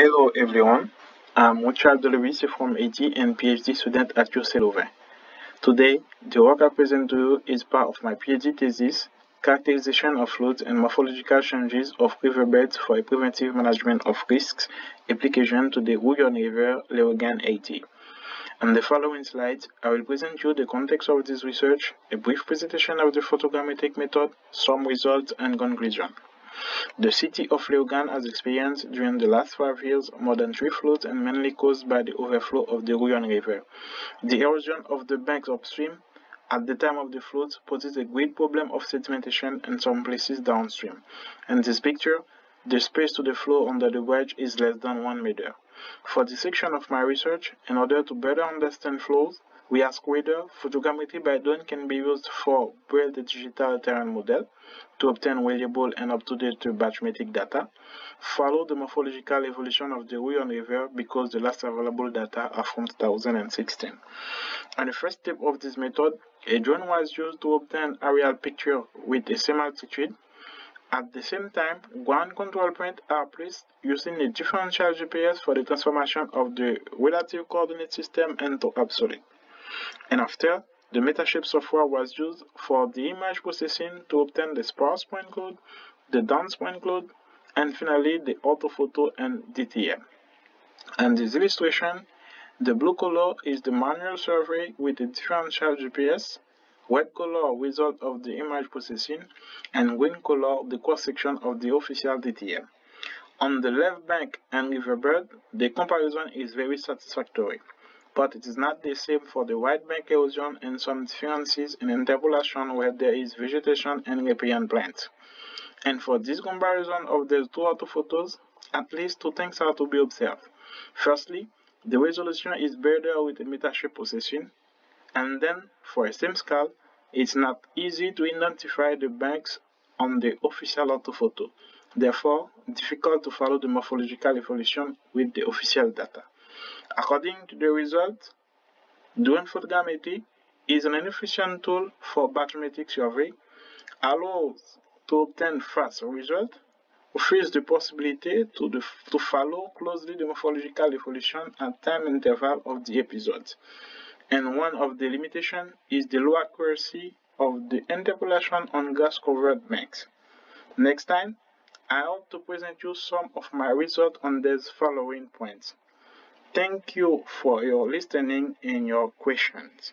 Hello everyone, I'm Richard Delovici from Haiti and PhD student at UC Louvain. Today, the work I present to you is part of my PhD thesis, Characterization of Floods and Morphological Changes of Riverbeds for a Preventive Management of Risks, Application to the Rouyonne River, Léogane-HAITI. On the following slides, I will present you the context of this research, a brief presentation of the photogrammetric method, some results and conclusion. The city of Léogane has experienced during the last 5 years more than 3 floods and mainly caused by the overflow of the Rouyonne River. The erosion of the banks upstream at the time of the floods poses a great problem of sedimentation in some places downstream. In this picture, the space to the flow under the bridge is less than 1 meter. For this section of my research, in order to better understand flows, we ask whether photogrammetry by drone can be used for build a digital terrain model to obtain reliable and up-to-date bathymetric data, follow the morphological evolution of the Rouyonne River because the last available data are from 2016. And the first step of this method, a drone was used to obtain aerial picture with a same altitude. At the same time, ground control points are placed using a differential GPS for the transformation of the relative coordinate system into absolute. And after, the Metashape software was used for the image processing to obtain the sparse point cloud, the dense point cloud, and finally the orthophoto and DTM. And this illustration, the blue color is the manual survey with a differential GPS, red color result of the image processing, and green color the cross-section of the official DTM. On the left bank and riverbed, the comparison is very satisfactory, but it is not the same for the right bank erosion and some differences in interpolation where there is vegetation and riparian plants. And for this comparison of the two orthophotos, at least 2 things are to be observed. Firstly, the resolution is better with the Metashape processing, and then for a same scale, it's not easy to identify the banks on the official orthophoto, therefore difficult to follow the morphological evolution with the official data. According to the result, drone photogrammetry is an efficient tool for bathymetric survey, allows to obtain fast results, offers the possibility to follow closely the morphological evolution at time interval of the episodes. And one of the limitations is the low accuracy of the interpolation on grass-covered banks. Next time, I hope to present you some of my results on these following points. Thank you for your listening and your questions.